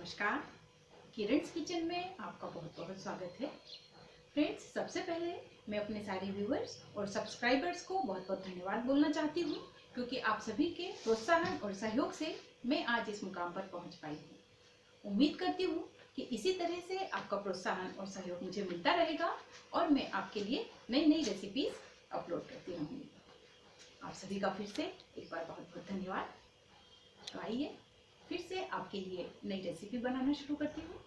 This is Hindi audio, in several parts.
नमस्कार, किरण's किचन में आपका बहुत बहुत स्वागत है। फ्रेंड्स, सबसे पहले मैं अपने सारे व्यूअर्स और सब्सक्राइबर्स को बहुत बहुत धन्यवाद बोलना चाहती हूँ, क्योंकि आप सभी के प्रोत्साहन और सहयोग से मैं आज इस मुकाम पर पहुँच पाई हूँ। उम्मीद करती हूँ कि इसी तरह से आपका प्रोत्साहन और सहयोग मुझे मिलता रहेगा और मैं आपके लिए नई नई रेसिपीज अपलोड करती रहूँगी। आप सभी का फिर से एक बार बहुत बहुत धन्यवाद। तो आइए फिर से आपके लिए नई रेसिपी बनाना शुरू करती हूँ।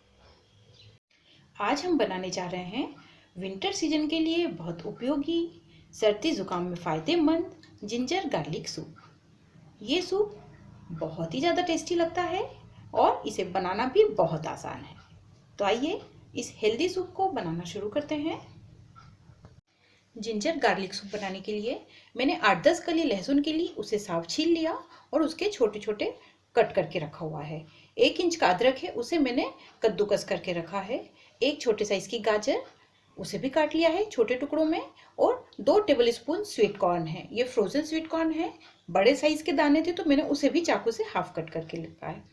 आज हम बनाने जा रहे हैं विंटर सीजन के लिए बहुत उपयोगी, सर्दी जुकाम में फ़ायदेमंद जिंजर गार्लिक सूप। ये सूप बहुत ही ज़्यादा टेस्टी लगता है और इसे बनाना भी बहुत आसान है। तो आइए इस हेल्दी सूप को बनाना शुरू करते हैं। जिंजर गार्लिक सूप बनाने के लिए मैंने 8-10 कली लहसुन के लिए उसे साफ छील लिया और उसके छोटे छोटे कट करके रखा हुआ है। 1 इंच का अदरक है, उसे मैंने कद्दूकस करके रखा है। 1 छोटे साइज की गाजर, उसे भी काट लिया है छोटे टुकड़ों में। और 2 टेबलस्पून स्वीट कॉर्न है। ये फ्रोजन स्वीट कॉर्न है, बड़े साइज के दाने थे तो मैंने उसे भी चाकू से हाफ कट करके लिखा है।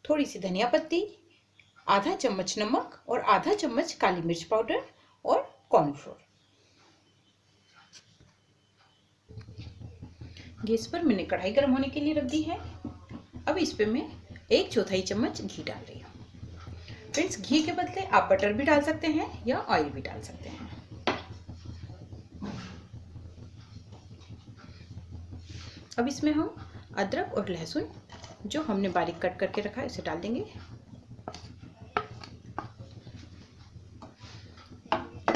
थोड़ी सी धनिया पत्ती, आधा चम्मच नमक और आधा चम्मच काली मिर्च पाउडर और कॉर्नफ्लोर। गैस पर मैंने कढ़ाई गर्म होने के लिए रख दी है। अब इस पे मैं 1/4 चम्मच घी डाल रही हूँ। फ्रेंड्स, घी के बदले आप बटर भी डाल सकते हैं या ऑयल भी डाल सकते हैं। अब इसमें हम अदरक और लहसुन जो हमने बारीक कट करके रखा है इसे डाल देंगे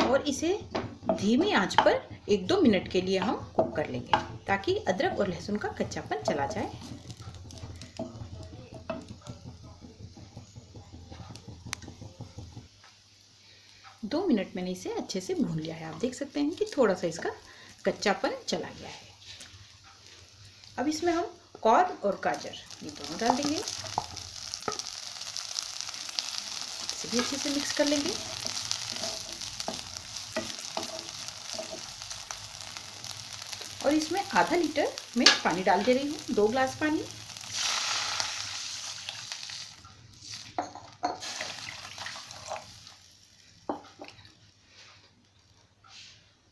और इसे धीमी आंच पर 1-2 मिनट के लिए हम कुक कर लेंगे ताकि अदरक और लहसुन का कच्चापन चला जाए। दो मिनट मैंने इसे अच्छे से भून लिया है। आप देख सकते हैं कि थोड़ा सा इसका कच्चापन चला गया है। अब इसमें हम कॉर्न और गाजर ये दोनों डाल देंगे। इसे भी अच्छे से मिक्स कर लेंगे। और इसमें आधा लीटर मैं पानी डाल दे रही हूँ, 2 ग्लास पानी।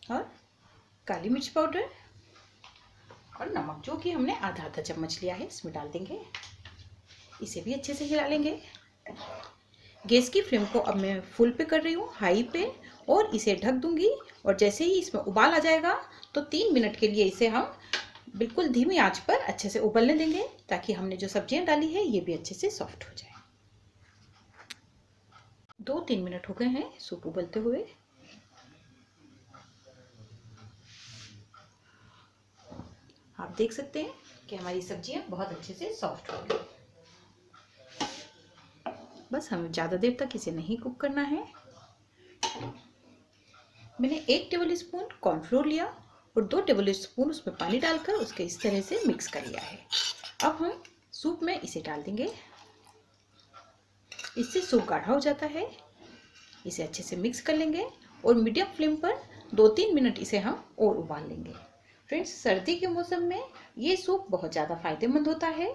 और काली मिर्च पाउडर और नमक जो कि हमने आधा चम्मच लिया है इसमें डाल देंगे। इसे भी अच्छे से हिला लेंगे। गैस की फ्लेम को अब मैं फुल पे कर रही हूँ, हाई पे, और इसे ढक दूंगी। और जैसे ही इसमें उबाल आ जाएगा तो 3 मिनट के लिए इसे हम बिल्कुल धीमी आंच पर अच्छे से उबलने देंगे ताकि हमने जो सब्जियां डाली है ये भी अच्छे से सॉफ्ट हो जाए। 2-3 मिनट हो गए हैं सूप उबलते हुए। आप देख सकते हैं कि हमारी सब्जियां बहुत अच्छे से सॉफ्ट हो गई। बस हमें ज़्यादा देर तक इसे नहीं कुक करना है। मैंने 1 टेबलस्पून कॉर्नफ्लोर लिया और 2 टेबलस्पून उसमें पानी डालकर उसके इस तरह से मिक्स कर लिया है। अब हम सूप में इसे डाल देंगे। इससे सूप गाढ़ा हो जाता है। इसे अच्छे से मिक्स कर लेंगे और मीडियम फ्लेम पर 2-3 मिनट इसे हम और उबाल लेंगे। फ्रेंड्स, सर्दी के मौसम में ये सूप बहुत ज़्यादा फायदेमंद होता है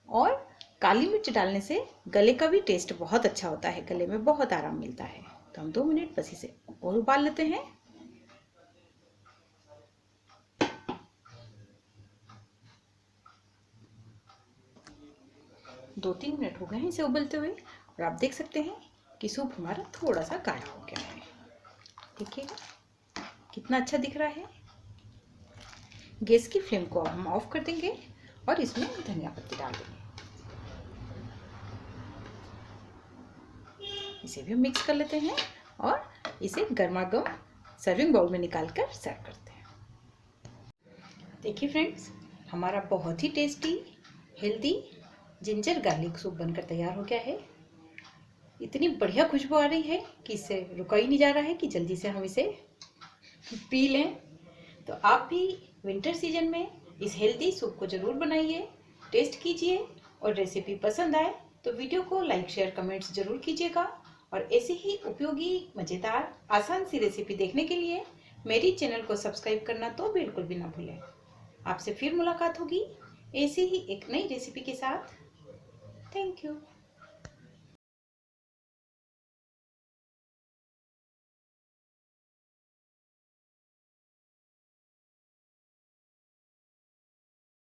और काली मिर्च डालने से गले का भी टेस्ट बहुत अच्छा होता है, गले में बहुत आराम मिलता है। तो हम 2 मिनट बस इसे और उबाल लेते हैं। दो 3 मिनट हो गए हैं इसे उबलते हुए और आप देख सकते हैं कि सूप हमारा थोड़ा सा गाढ़ा हो गया है। देखिएगा कितना अच्छा दिख रहा है। गैस की फ्लेम को अब हम ऑफ कर देंगे और इसमें धनिया पत्ती डाल देंगे। इसे भी हम मिक्स कर लेते हैं और इसे गर्मा गर्म सर्विंग बाउल में निकालकर सर्व करते हैं। देखिए फ्रेंड्स, हमारा बहुत ही tasty healthy ginger garlic soup बनकर तैयार हो गया है। इतनी बढ़िया खुशबू आ रही है कि इससे रुका ही नहीं जा रहा है कि जल्दी से हम इसे पी लें। तो आप भी विंटर सीजन में इस हेल्दी सूप को ज़रूर बनाइए, टेस्ट कीजिए और रेसिपी पसंद आए तो वीडियो को लाइक शेयर कमेंट्स ज़रूर कीजिएगा। और ऐसे ही उपयोगी, मज़ेदार, आसान सी रेसिपी देखने के लिए मेरी चैनल को सब्सक्राइब करना तो बिल्कुल भी ना भूलें। आपसे फिर मुलाकात होगी ऐसी ही एक नई रेसिपी के साथ। Thank you.